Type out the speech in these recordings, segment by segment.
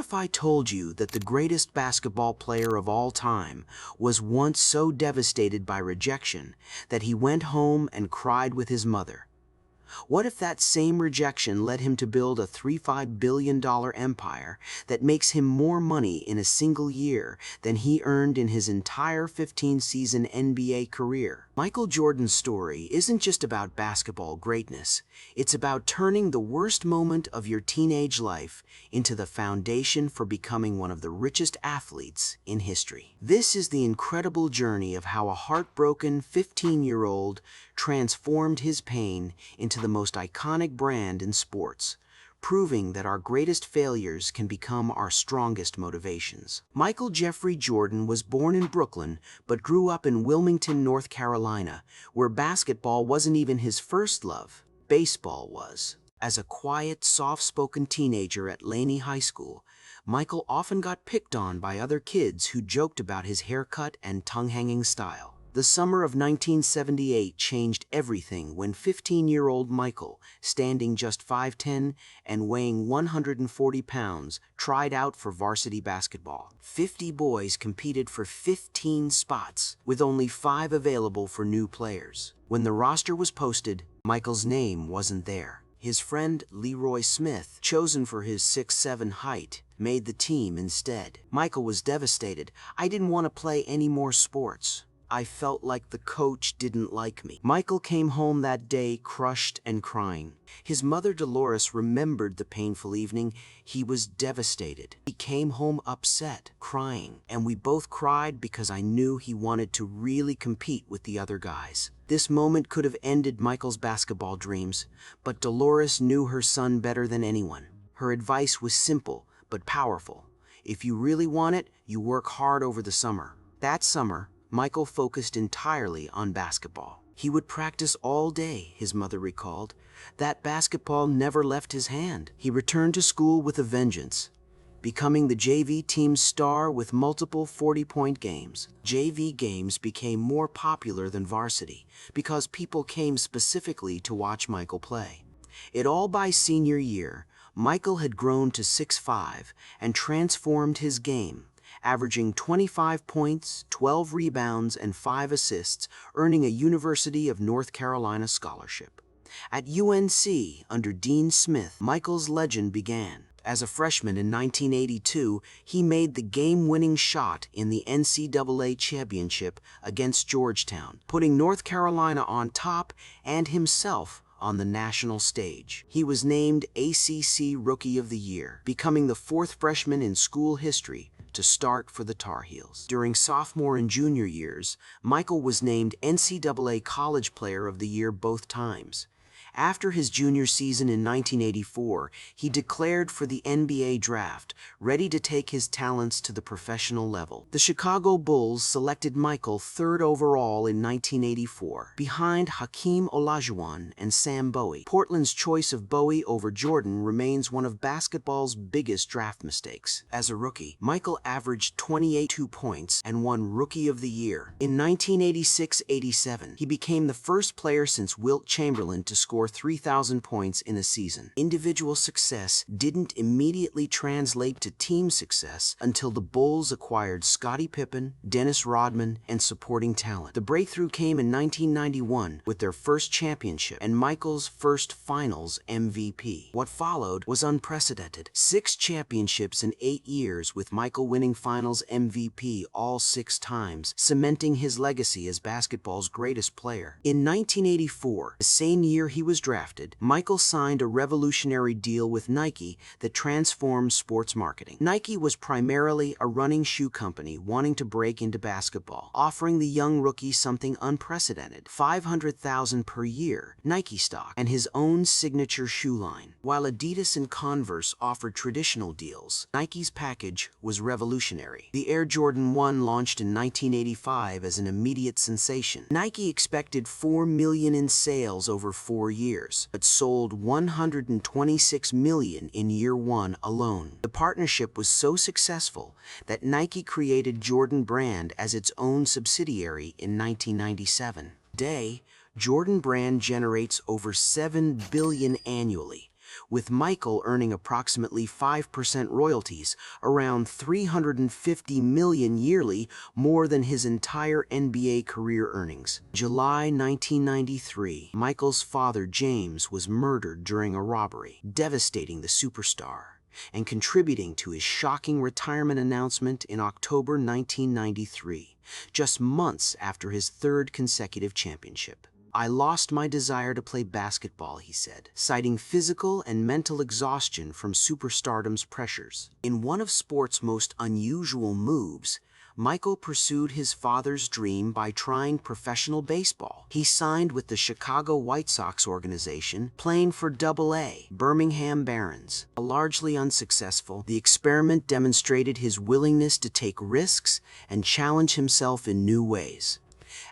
if I told you that the greatest basketball player of all time was once so devastated by rejection that he went home and cried with his mother? What if that same rejection led him to build a $35 billion empire that makes him more money in a single year than he earned in his entire 15-season NBA career? Michael Jordan's story isn't just about basketball greatness. It's about turning the worst moment of your teenage life into the foundation for becoming one of the richest athletes in history. This is the incredible journey of how a heartbroken 15-year-old transformed his pain into the most iconic brand in sports, proving that our greatest failures can become our strongest motivations. Michael Jeffrey Jordan was born in Brooklyn but grew up in Wilmington, North Carolina, where basketball wasn't even his first love. Baseball was. As a quiet, soft-spoken teenager at Laney High School, Michael often got picked on by other kids who joked about his haircut and tongue-hanging style. The summer of 1978 changed everything when 15-year-old Michael, standing just 5'10" and weighing 140 pounds, tried out for varsity basketball. 50 boys competed for 15 spots, with only 5 available for new players. When the roster was posted, Michael's name wasn't there. His friend Leroy Smith, chosen for his 6'7" height, made the team instead. Michael was devastated. "I didn't want to play any more sports. I felt like the coach didn't like me." Michael came home that day crushed and crying. His mother Dolores remembered the painful evening. He was devastated. "He came home upset, crying, and we both cried because I knew he wanted to really compete with the other guys." This moment could have ended Michael's basketball dreams, but Dolores knew her son better than anyone. Her advice was simple but powerful. If you really want it, you work hard over the summer. That summer, Michael focused entirely on basketball. He would practice all day, his mother recalled. That basketball never left his hand. He returned to school with a vengeance, becoming the JV team's star with multiple 40-point games. JV games became more popular than varsity because people came specifically to watch Michael play. All by senior year, Michael had grown to 6'5" and transformed his game, averaging 25 points, 12 rebounds, and 5 assists, earning a University of North Carolina scholarship. At UNC, under Dean Smith, Michael's legend began. As a freshman in 1982, he made the game-winning shot in the NCAA championship against Georgetown, putting North Carolina on top and himself on the national stage. He was named ACC Rookie of the Year, becoming the 4th freshman in school history to start for the Tar Heels. During sophomore and junior years, Michael was named NCAA College Player of the Year both times. After his junior season in 1984, he declared for the NBA draft, ready to take his talents to the professional level. The Chicago Bulls selected Michael 3rd overall in 1984, behind Hakeem Olajuwon and Sam Bowie. Portland's choice of Bowie over Jordan remains one of basketball's biggest draft mistakes. As a rookie, Michael averaged 28 points and won Rookie of the Year. In 1986-87, he became the first player since Wilt Chamberlain to score 3,000 points in a season. Individual success didn't immediately translate to team success until the Bulls acquired Scottie Pippen, Dennis Rodman, and supporting talent. The breakthrough came in 1991 with their first championship and Michael's first Finals MVP. What followed was unprecedented. 6 championships in 8 years, with Michael winning Finals MVP all 6 times, cementing his legacy as basketball's greatest player. In 1984, the same year he was drafted, Michael signed a revolutionary deal with Nike that transformed sports marketing. Nike was primarily a running shoe company wanting to break into basketball, offering the young rookie something unprecedented: $500,000 per year, Nike stock, and his own signature shoe line. While Adidas and Converse offered traditional deals, Nike's package was revolutionary. The Air Jordan 1 launched in 1985 as an immediate sensation. Nike expected $4 million in sales over 4 years, but sold $126 million in year 1 alone. The partnership was so successful that Nike created Jordan Brand as its own subsidiary in 1997. Today, Jordan Brand generates over $7 billion annually, with Micheal earning approximately 5% royalties, around $350 million yearly, more than his entire NBA career earnings. July 1993, Micheal's father James was murdered during a robbery, devastating the superstar and contributing to his shocking retirement announcement in October 1993, just months after his third consecutive championship. "I lost my desire to play basketball," he said, citing physical and mental exhaustion from superstardom's pressures. In one of sport's most unusual moves, Micheal pursued his father's dream by trying professional baseball. He signed with the Chicago White Sox organization, playing for Double-A Birmingham Barons. Largely unsuccessful, the experiment demonstrated his willingness to take risks and challenge himself in new ways.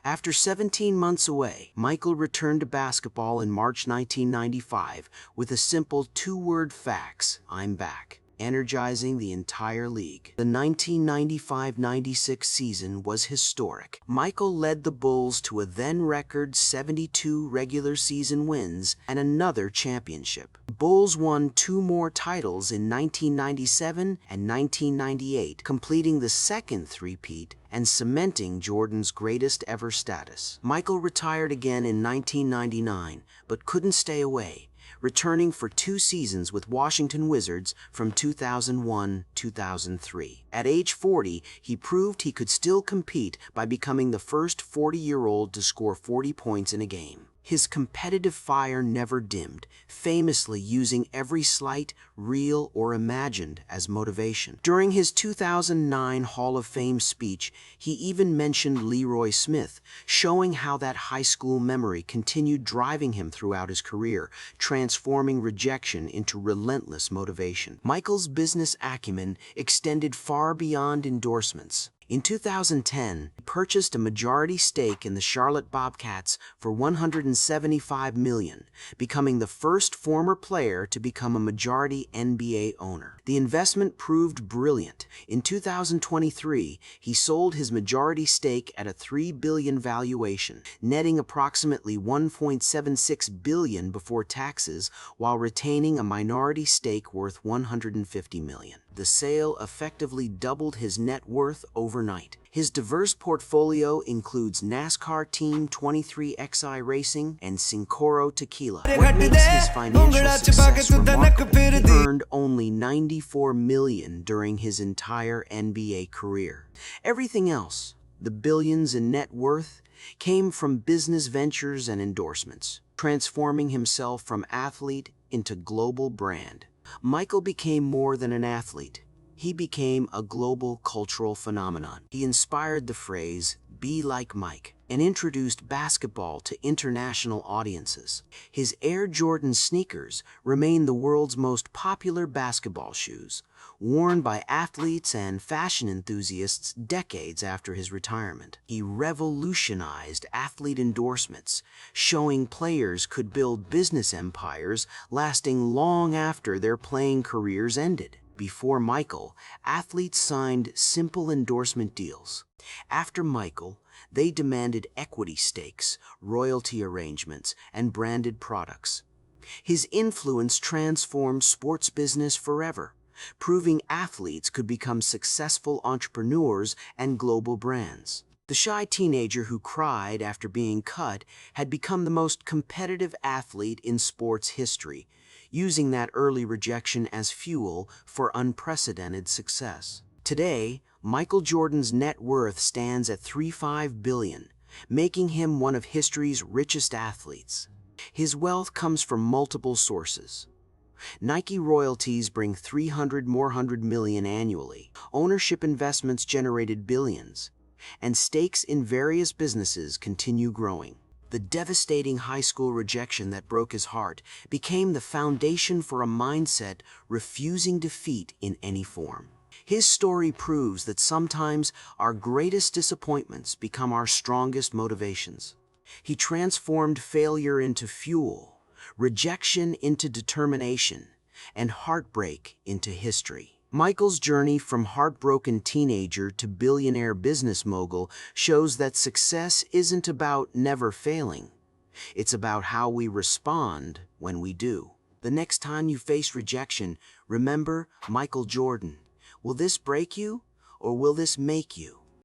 After 17 months away, Micheal returned to basketball in March 1995 with a simple two-word fax: "I'm back," energizing the entire league. The 1995-96 season was historic. Micheal led the Bulls to a then-record 72 regular season wins and another championship. The Bulls won 2 more titles in 1997 and 1998, completing the second three-peat and cementing Jordan's greatest ever status. Micheal retired again in 1999, but couldn't stay away, returning for 2 seasons with Washington Wizards from 2001-2003. At age 40, he proved he could still compete by becoming the first 40-year-old to score 40 points in a game. His competitive fire never dimmed, famously using every slight, real or imagined, as motivation. During his 2009 Hall of Fame speech, he even mentioned Leroy Smith, showing how that high school memory continued driving him throughout his career, transforming rejection into relentless motivation. Micheal's business acumen extended far beyond endorsements. In 2010, he purchased a majority stake in the Charlotte Bobcats for $175 million, becoming the first former player to become a majority NBA owner. The investment proved brilliant. In 2023, he sold his majority stake at a $3 billion valuation, netting approximately $1.76 billion before taxes, while retaining a minority stake worth $150 million. The sale effectively doubled his net worth overnight. His diverse portfolio includes NASCAR Team 23XI Racing and Cincoro Tequila. What makes his financial success remarkable? He earned only $94 million during his entire NBA career. Everything else, the billions in net worth, came from business ventures and endorsements, transforming himself from athlete into global brand. Micheal became more than an athlete. He became a global cultural phenomenon. He inspired the phrase, "Be like Mike," and introduced basketball to international audiences. His Air Jordan sneakers remain the world's most popular basketball shoes, worn by athletes and fashion enthusiasts decades after his retirement. He revolutionized athlete endorsements, showing players could build business empires lasting long after their playing careers ended. Before Micheal, athletes signed simple endorsement deals. After Micheal, they demanded equity stakes, royalty arrangements, and branded products. His influence transformed sports business forever, proving athletes could become successful entrepreneurs and global brands. The shy teenager who cried after being cut had become the most competitive athlete in sports history, using that early rejection as fuel for unprecedented success. Today, Micheal Jordan's net worth stands at $35 billion, making him one of history's richest athletes. His wealth comes from multiple sources. Nike royalties bring $300 million annually. Ownership investments generated billions, and stakes in various businesses continue growing. The devastating high school rejection that broke his heart became the foundation for a mindset refusing defeat in any form. His story proves that sometimes our greatest disappointments become our strongest motivations. He transformed failure into fuel, rejection into determination, and heartbreak into history. Micheal's journey from heartbroken teenager to billionaire business mogul shows that success isn't about never failing. It's about how we respond when we do. The next time you face rejection, remember Michael Jordan. Will this break you or will this make you?